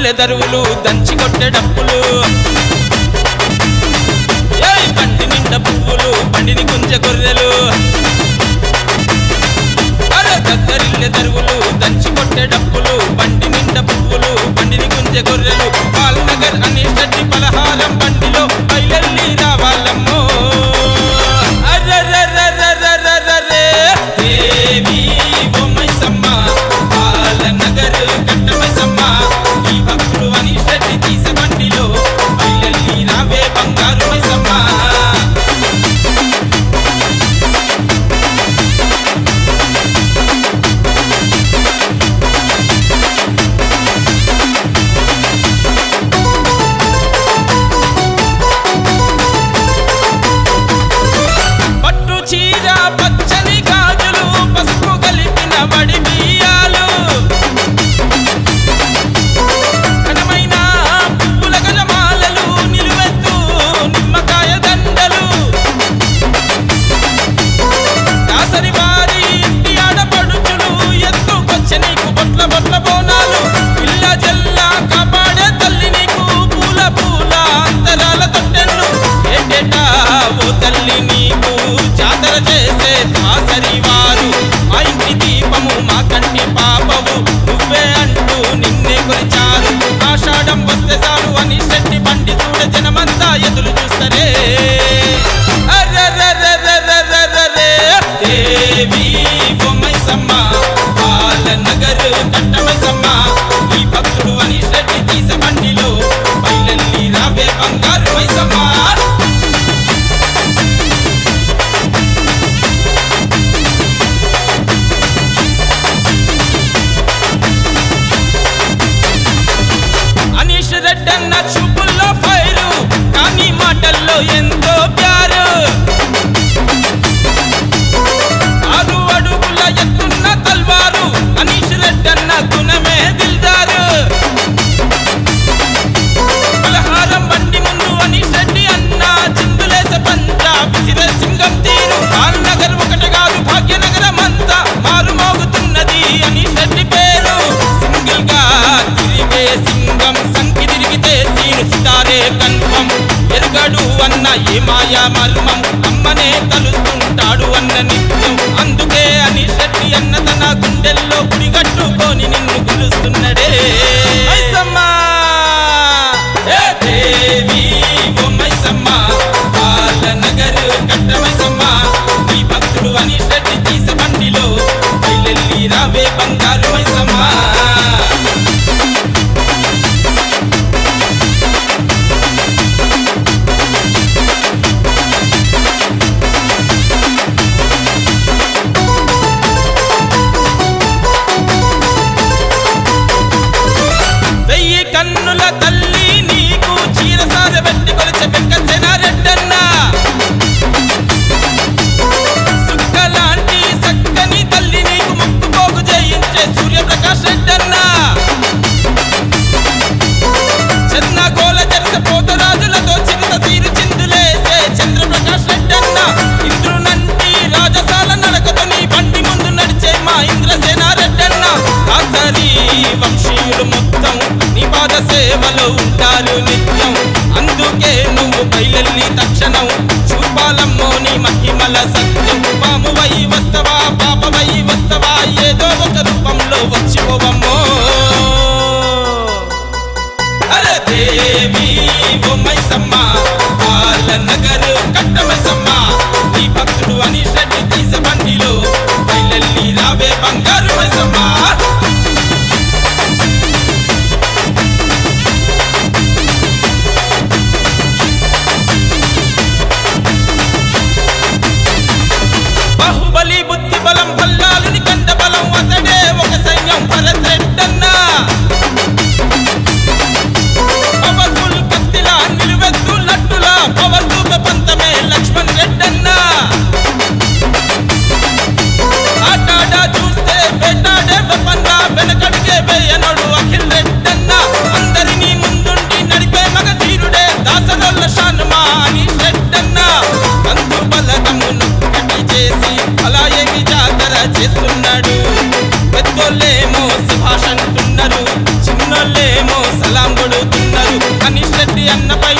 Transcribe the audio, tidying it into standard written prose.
దాసరిల్లె దరువులు దంచి కొట్టే డప్పులు బండి నిండా పువ్వులు బండిని గుంజె గొర్రెలు దాసరిల్లె దరువులు దంచి కొట్టే డప్పులు బండి నిండా పువ్వులు బండిని గుంజె గొర్రెలు పాల్నగర్ అనీష్ రెడ్డి పలహారం బండిలో బయలెల్లి రావాలమ్మో దేవి ఓ మైసమ్మ పాలనగర్ కట్ట మైసమ్మ ఈ భక్తుడు అనీష్ రెడ్డి తీసే బండిలో బయలెల్లి రావే బంగారు మైసమ్మ ఎంతో ప్యారు 6 అడుగుల ఎత్తున్న తల్వారు అనీష్ రెడ్డి అన్న గుణమే దిల్దారు పలహారం బండి ముందు అనీష్ రెడ్డి అన్న చిందులేసే పంజా విసిరే సింగం తీరు పాల్నగర్ ఒకటి కాదు భాగ్యనగరం అంతా మారు మోగుతున్నది అనీష్ రెడ్డి పేరు సింగిల్ గా తిరిగే సింగం సంకి తిరిగితే సీను సితారే కన్ఫర్మ్ ఎరుగడు అన్న ఏ మాయా మర్మం అమ్మనే తలుస్తుంటాడు అన్న నిత్యం అందుకే అనీష్ రెడ్డి అన్న తన గుండెల్లో గుడిగట్టుకొని నిన్ను పిలుస్తున్నడే మైసమ్మ దేవి ఓ మైసమ్మ పాలనగర్ కట్ట మైసమ్మ ఈ భక్తుడు అనీష్ రెడ్డి తీసే బండిలో బయలెల్లి రావే బంగారు మైసమ్మ కన్నుల తల్లి నీకు చీరసార పెట్టి కొలిచే వెంకటసేన రెడ్డన్న సుక్కలాంటి సక్కని తల్లి నీకు ముక్కుపోగు చేయించే సూర్యప్రకాష్ రెడ్డన్న చెన్నగోల జరస పోతరాజులతో చిరుత తీరు చిందులేసే చంద్రప్రకాష్ రెడ్డన్న ఇంద్రునంటి రాజసాల నడకతో నీ బండి ముందు నడిచే మా ఇంద్రసేన రెడ్డన్న దాసరి వంశీయులు మొత్తం నీ పాద సేవలో ఉంటారు నిత్యం అందుకే నువ్వు బయలెల్లి తక్షణం చూపాలమ్మో నీ మహిమల సత్యం పామువై వస్తవా పాపవై వస్తవా ఏదో ఒక రూపంలో వచ్చిపోవమ్మో అరే దేవి ఓ మైసమ్మ పాలనగర్ కట్ట మైసమ్మ ఈ భక్తుడు అనీష్ రెడ్డి తీసే బండిలో బయలెల్లి రావే బంగారు మైసమ్మ బాహుబలి బుద్ధి బలం భల్లాలుని కండ బలం అతడే ఒక సైన్యం భరత్ రెడ్డన్న పవర్ఫుల్ కత్తిలా నిలువెత్తు లట్టులా పవర్ దూప పంతమే లక్ష్మణ్ రెడ్డన్న ఆటాడా చూస్తే వేటాడే వెపన్నా వెనకడిగే వేయనోడు అఖిల్ రెడ్డన్న అందరినీ ముందుండి నడిపే మగ తీరుడే దాసనోళ్ళ షానుమా అనీష్ రెడ్డన్న బంధు బలగమును చేసి అలా ఏమి జాతర చేస్తున్నాడు పెద్దోళ్ళేమో సుభాష్ అంటున్నారు చిన్నోళ్ళేమో సలా అన్నపై